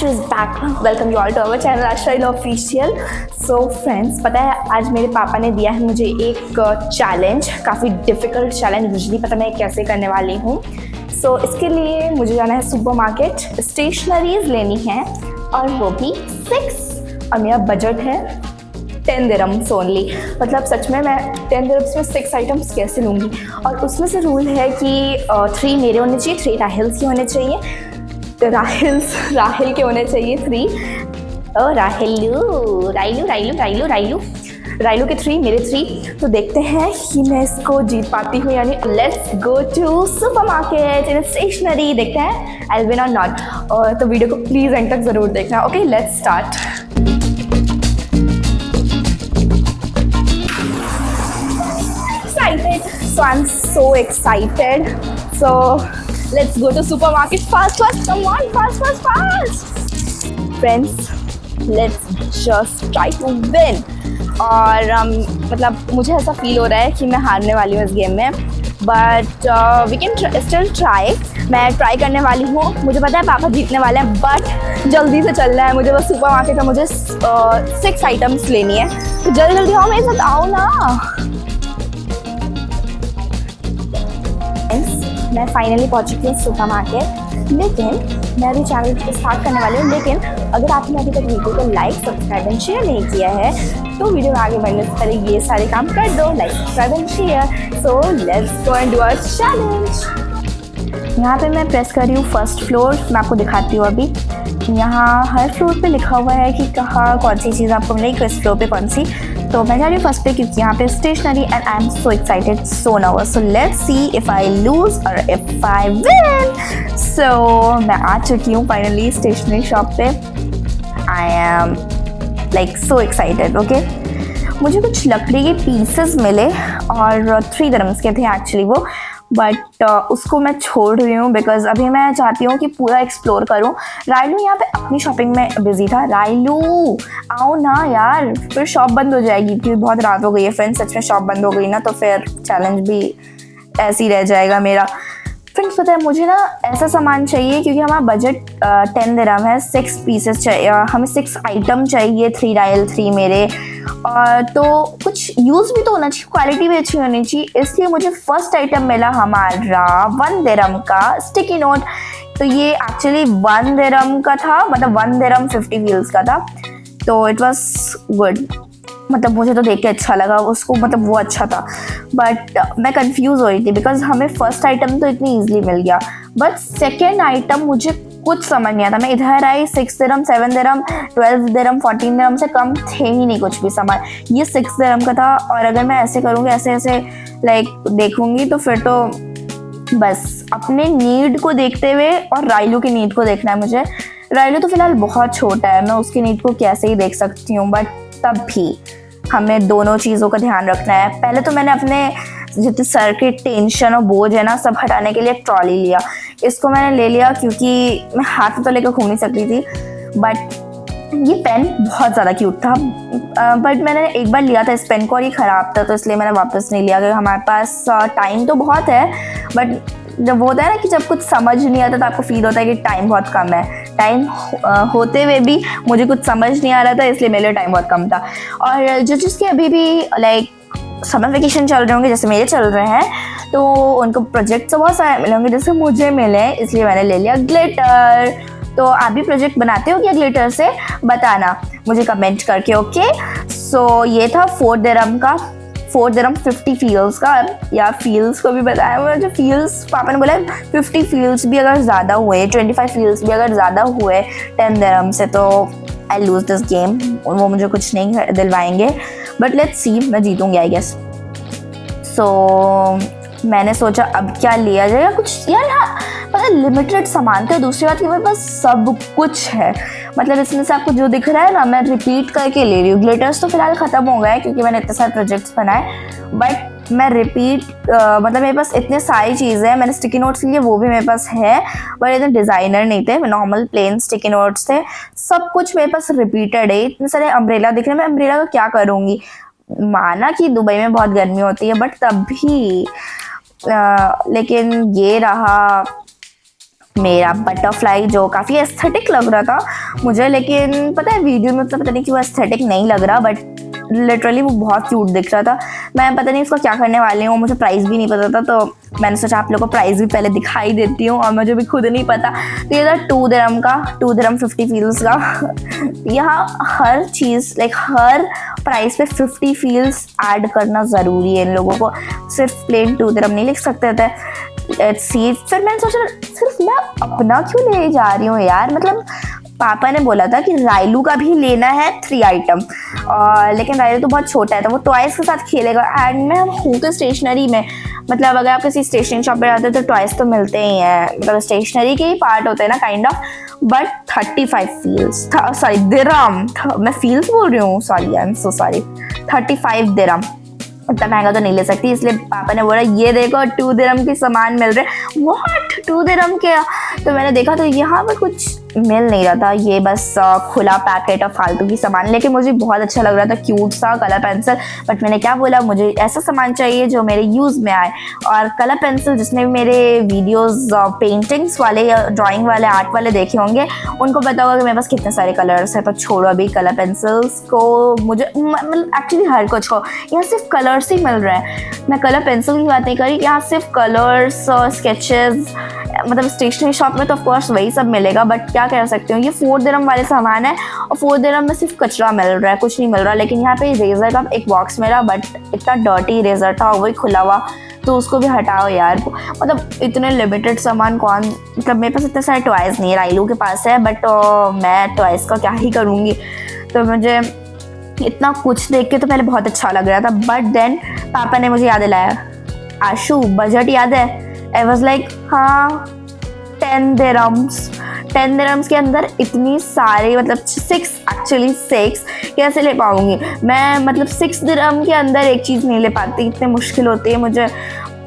Asher is back. Welcome you all to our channel Asher Official. So friends, पता है आज मेरे पापा ने दिया है मुझे एक चैलेंज, काफ़ी डिफ़िकल्ट चैलेंज, मुझे नहीं पता मैं कैसे करने वाली हूँ. So इसके लिए मुझे जाना है सुपरमार्केट, स्टेशनरीज लेनी है और वो भी 6, और मेरा बजट है 10 दिरहम्स ओनली. मतलब सच में मैं 10 दिरहम्स में 6 आइटम्स कैसे लूँगी. और उसमें से रूल है कि 3 मेरे होने चाहिए, 3 राहिल्स के होने चाहिए, राहिल के होने चाहिए 3. राइलू के 3, मेरे 3. तो देखते हैं कि मैं इसको जीत पाती हूँ यानी. Let's go to supermarket in stationery. देखते हैं I will win or not. और तो वीडियो को प्लीज़ एंड तक ज़रूर देखना. Okay, let's start. So I'm so excited. So let's go to supermarket fast. Come on, fast. Friends, let's just try to win. और मतलब मुझे ऐसा फील हो रहा है कि मैं हारने वाली हूँ इस गेम में, but we can still try. मैं ट्राई करने वाली हूँ. मुझे पता है पापा जीतने वाले हैं, बट जल्दी से चलना है मुझे. बस सुपरमार्केट में मुझे 6 आइटम्स लेनी है. तो जल्दी आओ, मेरे साथ आओ ना. मैं फाइनली पहुंच चुकी हूँ सुपरमार्केट, लेकिन मैं अभी चैनल स्टार्ट करने वाली हूँ. लेकिन अगर आपने अभी तक वीडियो को लाइक, सब्सक्राइब एंड शेयर नहीं किया है तो वीडियो में आगे बढ़ने से पहले ये सारे काम कर दो. Like, subscribe and share. So let's go and do our challenge. यहाँ पे मैं प्रेस कर रही हूँ फर्स्ट फ्लोर. मैं आपको दिखाती हूँ. अभी यहाँ हर फ्लोर पे लिखा हुआ है कि कहाँ कौन सी चीज़ आपको मिलेगी, किस फ्लोर पे कौन सी. तो मैं जा रही हूँ फर्स्ट पे क्योंकि यहाँ पे stationery and I am so excited, so nervous. So let's see if I lose or if I win. So मैं आ चुकी हूँ फाइनली स्टेशनरी शॉप पे. I am like so excited. Okay, मुझे कुछ लकड़ी के पीसेस मिले और 3 दिरहम्स के थे एक्चुअली वो, बट उसको मैं छोड़ रही हूँ बिकॉज अभी मैं चाहती हूँ कि पूरा एक्सप्लोर करूँ. राइलू यहाँ पे अपनी शॉपिंग में बिजी था. राइलू आओ ना यार, फिर शॉप बंद हो जाएगी क्योंकि बहुत रात हो गई है. फ्रेंड्स सच में शॉप बंद हो गई ना तो फिर चैलेंज भी ऐसे ही रह जाएगा मेरा. फ्रेंड्स पता है मुझे ना ऐसा सामान चाहिए क्योंकि हमारा बजट 10 दिरहम है. 6 पीसेस चाहिए हमें, 6 आइटम चाहिए, 3 राइल 3 मेरे. और तो कुछ यूज़ भी तो होना चाहिए, क्वालिटी भी अच्छी होनी चाहिए. इसलिए मुझे फर्स्ट आइटम मिला हमारा 1 दिरहम का स्टिकी नोट. तो ये एक्चुअली 1 दिरहम का था, मतलब 1 दिरहम 50 व्हील्स का था. तो इट वॉज गुड. मतलब मुझे तो देख के अच्छा लगा उसको, मतलब वो अच्छा था. बट मैं कंफ्यूज हो रही थी बिकॉज हमें फर्स्ट आइटम तो इतनी ईजिली मिल गया, बट सेकेंड आइटम मुझे कुछ समझ नहीं आता. मैं इधर आई 6 दिरहम, 7 दिरहम, 12 दिरहम, 14 दिरहम से कम थे ही नहीं कुछ भी सामान. ये 6 दिरहम का था. और अगर मैं ऐसे करूँगी, ऐसे लाइक देखूँगी तो फिर तो बस अपने नीड को देखते हुए, और राइलू की नीड को देखना है मुझे. राइलू तो फिलहाल बहुत छोटा है, मैं उसकी नीड को कैसे ही देख सकती हूँ, बट तब भी हमें दोनों चीज़ों का ध्यान रखना है. पहले तो मैंने अपने जितने सर के टेंशन और बोझ है ना सब हटाने के लिए एक ट्रॉली लिया. इसको मैंने ले लिया क्योंकि मैं हाथ में तो लेकर घूम नहीं सकती थी. बट ये पेन बहुत ज़्यादा क्यूट था, बट मैंने एक बार लिया था इस पेन को और ये ख़राब था, तो इसलिए मैंने वापस नहीं लिया. क्योंकि हमारे पास टाइम तो बहुत है, बट जब वो होता है ना कि जब कुछ समझ नहीं आता तो आपको फील होता है कि टाइम बहुत कम है. टाइम होते हुए भी मुझे कुछ समझ नहीं आ रहा था, इसलिए मेरे लिए टाइम बहुत कम था. और जो जिसके अभी भी लाइक समर वेकेशन चल रहे होंगे जैसे मेरे चल रहे हैं, तो उनको प्रोजेक्ट तो बहुत सारे मिले होंगे जैसे मुझे मिले, इसलिए मैंने ले लिया ग्लिटर. तो आप भी प्रोजेक्ट बनाते हो क्या ग्लिटर से? बताना मुझे कमेंट करके. ओके, सो ये था 4 दिरहम का, 4 दिरहम 50 फील्स का, या फील्स को भी बताया मुझे. फील्स पापा ने बोला 50 फील्स भी अगर ज़्यादा हुए, 25 फील्स भी अगर ज़्यादा हुए 10 दिरहम से तो आई लूज दिस गेम. वो मुझे कुछ नहीं दिलवाएंगे, बट लेट्स सी, मैं जीतूंगी आई गेस. सो मैंने सोचा अब क्या लिया जाएगा. कुछ यार हाँ पता लिमिटेड सामान था. दूसरी बात कि मेरे पास सब कुछ है, मतलब इसमें से आपको जो दिख रहा है ना मैं रिपीट करके ले रही हूँ. ग्लिटर्स तो फिलहाल ख़त्म हो गए क्योंकि मैंने इतने सारे प्रोजेक्ट्स बनाए, बट मैं रिपीट मतलब मेरे पास इतने सारी चीज़ें हैं. मैंने स्टिकी नोट्स लिए, वो भी मेरे पास है, बट इतने डिज़ाइनर नहीं थे, नॉर्मल प्लेन स्टिकी नोट्स थे. सब कुछ मेरे पास रिपीटेड है. इतने सारे अम्ब्रेला दिख रहे हैं. मैं अम्ब्रेला का क्या करूँगी? माना कि दुबई में बहुत गर्मी होती है, बट तब भी लेकिन ये रहा मेरा बटरफ्लाई जो काफ़ी एस्थेटिक लग रहा था मुझे, लेकिन पता है वीडियो में तो पता नहीं क्यों एस्थेटिक नहीं लग रहा, बट लिटरली वो बहुत क्यूट दिख रहा था। मैं पता नहीं उसका क्या करने वाली हूँ, मुझे प्राइस भी नहीं पता था, तो मैंने सोचा आप लोगों को प्राइस भी पहले दिखाई देती हूँ, और मुझे भी खुद नहीं पता। तो ये था 2 दिरहम का, 2 दिरहम 50 फील्स का। यहाँ हर चीज़ लाइक हर प्राइस पे 50 फील्स ऐड करना ज़रूरी है इन लोगों को, सिर्फ प्लेन 2 दिरहम नहीं लिख सकते थे। फिर मैंने सोचा सिर्फ मैं अपना क्यों ले जा रही हूँ यार, मतलब पापा ने बोला था कि राइलू का भी लेना है 3 आइटम, लेकिन राइलू तो बहुत छोटा है तो वो टॉयज़ के साथ खेलेगा। एंड मैं हूँ तो स्टेशनरी में, मतलब अगर आप किसी स्टेशनरी शॉप पे जाते हो तो टॉयज़ तो मिलते ही हैं, मतलब स्टेशनरी के ही पार्ट होते हैं ना काइंड ऑफ। बट 35 फील्स सॉरी दिरहम, मैं फील्स बोल रही हूँ, sorry I am so sorry, 35 दिरहम, इतना महंगा तो नहीं ले सकती। इसलिए पापा ने बोला ये देखो 2 दिरहम के सामान मिल रहे। व्हाट 2 दिरहम के? तो मैंने देखा तो यहाँ पर कुछ मिल नहीं रहा था, ये बस खुला पैकेट और फालतू की सामान, लेकिन मुझे बहुत अच्छा लग रहा था, क्यूट सा कलर पेंसिल। बट मैंने क्या बोला, मुझे ऐसा सामान चाहिए जो मेरे यूज़ में आए। और कलर पेंसिल, जिसने भी मेरे वीडियोस पेंटिंग्स वाले या ड्राइंग वाले आर्ट वाले देखे होंगे उनको पता होगा कि मेरे पास कितने सारे कलर्स हैं। तो छोड़ो अभी कलर पेंसिल्स को, मुझे मतलब एक्चुअली हर कुछ को यहाँ सिर्फ कलर्स ही मिल रहे हैं। मैं कलर पेंसिल की बात नहीं करी, यहाँ सिर्फ कलर्स और स्केचेस, मतलब स्टेशनरी शॉप में तो ऑफकोर्स वही सब मिलेगा, बट क्या कह सकते हो ये 4 दिरहम वाले सामान है और 4 दिरहम में सिर्फ कचरा मिल रहा है, कुछ नहीं मिल रहा। लेकिन यहाँ पे रेजर का एक बॉक्स मिला, बट इतना डर्टी रेजर था, वही खुला हुआ, तो उसको भी हटाओ यार। मतलब इतने लिमिटेड सामान कौन, मतलब मेरे पास इतने सारे टॉयज़ नहीं है, राइलू के पास है, बट मैं टॉयज़ का क्या ही करूँगी। तो मुझे इतना कुछ देख के तो पहले बहुत अच्छा लग रहा था, बट देन पापा ने मुझे याद दिलाया, आशु बजट याद है? आई वॉज लाइक हाँ 10 दिरहम्स के अंदर इतनी सारी, मतलब 6 कैसे ले पाऊंगी मैं, मतलब 6 दिरहम के अंदर एक चीज़ नहीं ले पाती, इतने मुश्किल होती है मुझे।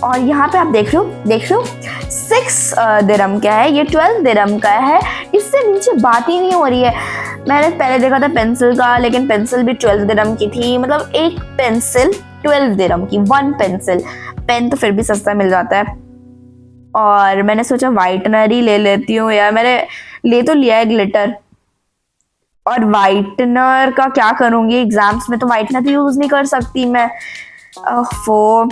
और यहाँ पे आप देख रहे हो 6 दिरहम का है, ये 12 दिरहम का है, इससे नीचे बात ही नहीं हो रही है। मैंने पहले देखा था पेंसिल का, लेकिन पेंसिल भी 12 दिरहम की थी, मतलब एक पेंसिल 12 दिरहम की, 1 पेंसिल। पेन तो फिर भी सस्ता मिल जाता है। और मैंने सोचा वाइटनर ही ले लेती हूँ यार, मैंने ले तो लिया है ग्लिटर, और वाइटनर का क्या करूँगी, एग्जाम्स में तो वाइटनर तो यूज़ नहीं कर सकती मैं। वो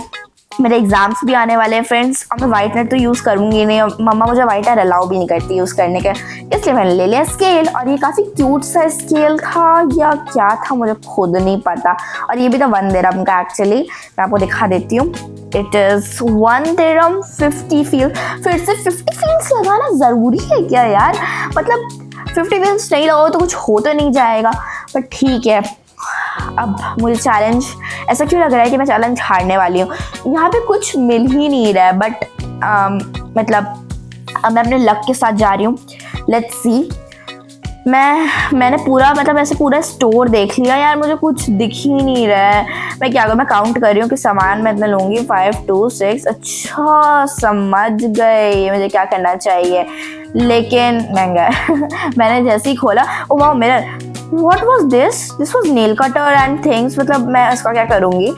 मेरे एग्जाम्स भी आने वाले हैं फ्रेंड्स, और मैं वाइटनर तो यूज़ करूँगी नहीं, मम्मा मुझे वाइटनर अलाउ भी नहीं करती यूज़ करने के, इसलिए मैंने ले लिया स्केल। और ये काफ़ी क्यूट सा स्केल था या क्या था मुझे खुद नहीं पता, और ये भी था 1 दिरहम का एक्चुअली। मैं आपको दिखा देती हूँ, इट इज़ 1 दिरहम 50 फील। फिर से 50 फील्स लगाना ज़रूरी है क्या यार, मतलब 50 फील्स नहीं लगाओ तो कुछ हो तो नहीं जाएगा, बट ठीक है। अब मुझे चैलेंज ऐसा क्यों लग रहा है कि मैं चैलेंज हारने वाली हूँ, यहाँ पे कुछ मिल ही नहीं रहा है, बट मतलब अब मैं अपने लक के साथ जा रही हूँ, लेट्स सी। मैंने पूरा मतलब ऐसे पूरा स्टोर देख लिया यार, मुझे कुछ दिख ही नहीं रहा है। मैं क्या करूँ, मैं काउंट कर रही हूँ कि सामान मैं इतना लूँगी, 5 2 6, अच्छा समझ गए मुझे क्या करना चाहिए, लेकिन महंगा है। मैंने जैसे ही खोला, ओ वाह mirror, What was this? This was nail cutter and things, मतलब मैं उसका क्या करूँगी,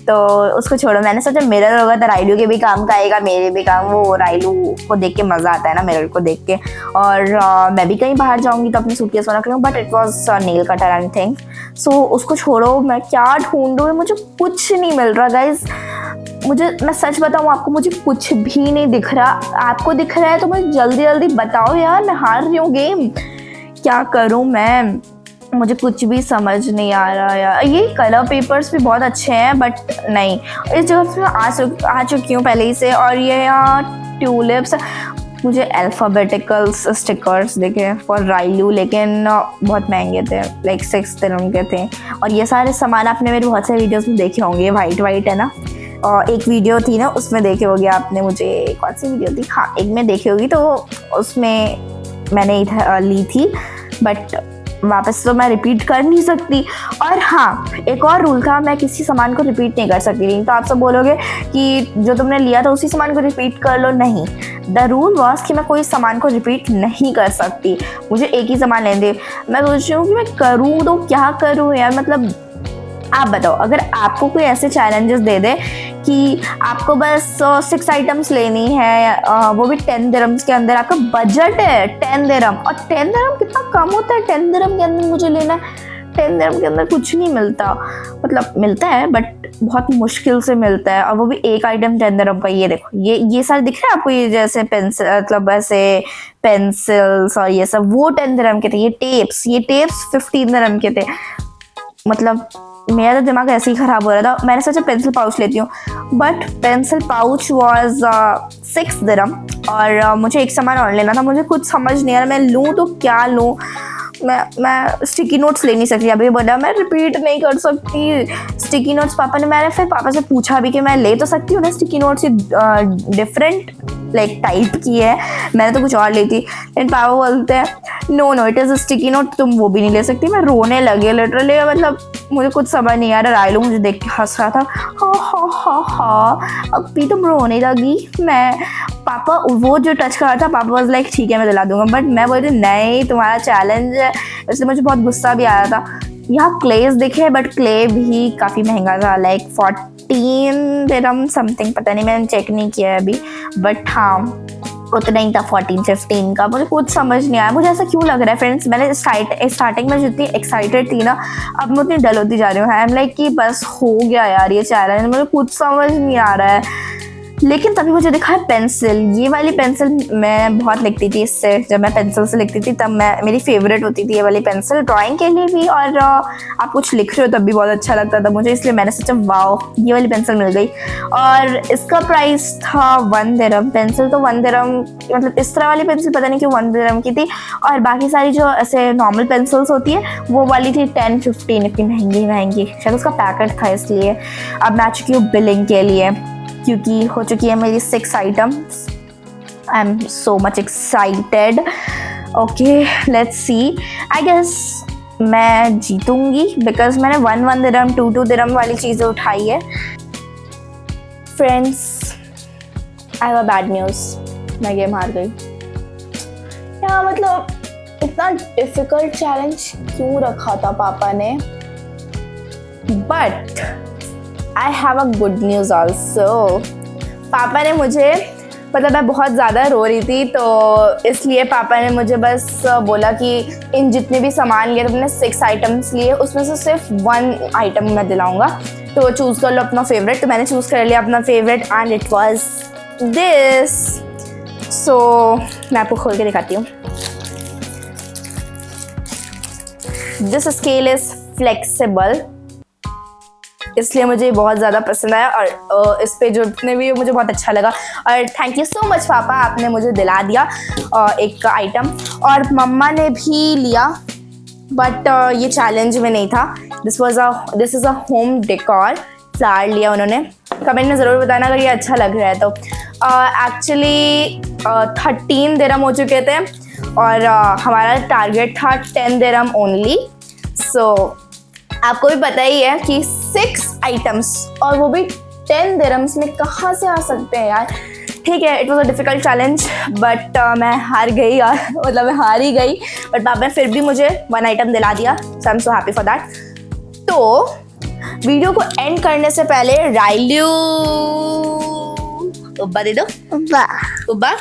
तो उसको छोड़ो। मैंने सोचा मिरर होगा तो राइलू के भी काम का आएगा, मेरे भी काम, वो राइलू को देख के मज़ा आता है ना मिरर को देख के। और मैं भी कहीं बाहर जाऊँगी तो अपनी सूटकेस में रख लूँ, but it was nail cutter and things, so उसको छोड़ो। मैं क्या ढूंढूँ, मुझे कुछ नहीं मिल रहा गाइज, मैं सच बताऊँ आपको, मुझे कुछ भी नहीं दिख रहा। आपको दिख रहा है तो मुझे जल्दी जल्दी बताओ यार, मैं हार रही हूँ गेम, क्या करूँ मैं, मुझे कुछ भी समझ नहीं आ रहा यार। ये कलर पेपर्स भी बहुत अच्छे हैं, बट नहीं, इस जगह पे मैं आ चुकी हूँ पहले ही से। और ये यहाँ ट्यूलिप्स, मुझे अल्फ़ाबेटिकल्स स्टिकर्स दिखे फॉर राइलू, लेकिन बहुत महंगे थे, लाइक 6 दिरहम के थे। और ये सारे सामान आपने मेरे बहुत सारे वीडियोस में देखे होंगे, वाइट है ना। और एक वीडियो थी ना उसमें देखे होगे आपने, मुझे कौन सी वीडियो थी, हाँ एक में देखे होगी, तो उसमें मैंने इधर ली थी, बट वापस तो मैं रिपीट कर नहीं सकती। और हाँ एक और रूल था, मैं किसी सामान को रिपीट नहीं कर सकती थी। तो आप सब बोलोगे कि जो तुमने लिया था उसी सामान को रिपीट कर लो, नहीं, द रूल वॉज कि मैं कोई सामान को रिपीट नहीं कर सकती, मुझे एक ही सामान लेने दे। मैं सोच रही हूँ कि मैं करूँ तो क्या करूँ यार, मतलब आप बताओ, अगर आपको कोई ऐसे चैलेंजेस दे दे कि आपको बस 6 आइटम्स लेनी है, वो भी 10 दिरहम्स के अंदर, आपका बजट है 10 दिरहम, और 10 दिरहम कितना कम होता है 10 दिरहम के अंदर मुझे लेना है। 10 दिरहम के अंदर कुछ नहीं मिलता, मतलब मिलता है बट बहुत मुश्किल से मिलता है, और वो भी एक आइटम 10 दिरहम का। ये देखो, ये सारे दिख रहे हैं आपको, ये जैसे पेंसिल, मतलब ऐसे पेंसिल्स और ये सब, वो 10 दिरहम के थे। ये टेप्स 15 दिरहम के थे। मतलब मेरा तो दिमाग ऐसे ही खराब हो रहा था। मैंने सोचा पेंसिल पाउच लेती हूँ, बट पेंसिल पाउच वाज 6 दिरहम, और मुझे एक सामान और लेना था। मुझे कुछ समझ नहीं आ रहा मैं लूँ तो क्या लूँ। मैं स्टिकी नोट्स ले नहीं सकती, अभी बोला मैं रिपीट नहीं कर सकती स्टिकी नोट्स। मैंने फिर पापा से पूछा भी कि मैं ले तो सकती हूँ ना sticky notes, different like type की है, मैंने तो कुछ और ली थी। लेकिन पापा बोलते हैं no it is a sticky note, तुम वो भी नहीं ले सकती। मैं रोने लगे लिटरली, मतलब मुझे कुछ समझ नहीं आ रहा। रायलू मुझे देख के हंस रहा था, हा अब भी तुम रोने लगी। मैं पापा वो जो टच कर रहा था, पापा वाज लाइक ठीक है मैं दिला दूंगा, बट मैं बोलती नहीं तुम्हारा चैलेंज है। इसलिए मुझे बहुत गुस्सा भी आया था। यहाँ क्लेज दिखे, बट क्ले भी काफ़ी महंगा था, लाइक 14 दिरहम समथिंग, पता नहीं मैंने चेक नहीं किया है अभी, बट हाँ उतना ही था 14-15 का। मुझे कुछ समझ नहीं आया, मुझे ऐसा क्यों लग रहा है फ्रेंड्स। मैंने स्टार्टिंग में जितनी एक्साइटेड थी ना, अब मैं उतनी डल होती जा रही हूँ। आई एम लाइक कि बस हो गया यार ये चैलेंज, मुझे कुछ समझ नहीं आ रहा है। लेकिन तभी मुझे दिखा है पेंसिल, ये वाली पेंसिल मैं बहुत लिखती थी इससे। जब मैं पेंसिल से लिखती थी तब मेरी फेवरेट होती थी ये वाली पेंसिल, ड्राइंग के लिए भी, और आप कुछ लिख रहे हो तब भी बहुत अच्छा लगता था मुझे। इसलिए मैंने सोचा वाओ ये वाली पेंसिल मिल गई, और इसका प्राइस था 1 दिरहम। पेंसिल तो 1 दिरहम, मतलब इस तरह वाली पेंसिल पता नहीं क्यों 1 दिरहम की थी, और बाकी सारी जो ऐसे नॉर्मल पेंसिल्स होती है वो वाली थी 10-15, इतनी महंगी। शायद उसका पैकेट था इसलिए। अब मैं आ चुकी हूँ बिलिंग के लिए, क्योंकि हो चुकी है मेरी 6 items. I am so much excited. Okay let's see, I guess मैं जीतूंगी, बिकॉज मैंने 1 दिरहम 2 दिरहम वाली चीज़ें उठाई है। Friends I have a bad news, मैं गेम हार गई। क्या मतलब इतना डिफिकल्ट चैलेंज क्यों रखा था पापा ने, but I have a good news also. पापा ने मुझे, मतलब मैं बहुत ज़्यादा रो रही थी, तो इसलिए पापा ने मुझे बस बोला कि इन जितने भी सामान लिए तुमने 6 आइटम्स लिए, उसमें से सिर्फ 1 आइटम मैं दिलाऊंगा, तो चूज़ कर लो अपना फेवरेट। तो मैंने चूज़ कर लिया अपना favourite, and it was this. So मैं आपको खोल के दिखाती हूँ। दिस स्केल इज़ फ्लेक्सिबल, इसलिए मुझे बहुत ज़्यादा पसंद आया, और इस पे जुड़ने भी मुझे बहुत अच्छा लगा। और थैंक यू सो मच पापा, आपने मुझे दिला दिया एक आइटम। और मम्मा ने भी लिया, बट ये चैलेंज में नहीं था। This is a home decor flower लिया उन्होंने। कमेंट में ज़रूर बताना अगर ये अच्छा लग रहा है तो। एक्चुअली 13 दिरहम हो चुके थे, और हमारा टारगेट था 10 दिरहम ओनली। सो आपको भी पता ही है कि 6 आइटम्स और वो भी 10 दिरहम्स में कहाँ से आ सकते हैं यार। ठीक है, it was a difficult challenge, but मैं हार गई यार, मतलब मैं हार ही गई, बट पापा ने फिर भी मुझे 1 आइटम दिला दिया, so I am so happy for that. तो वीडियो को एंड करने से पहले रायलू उब्बा दे दो। उब्बा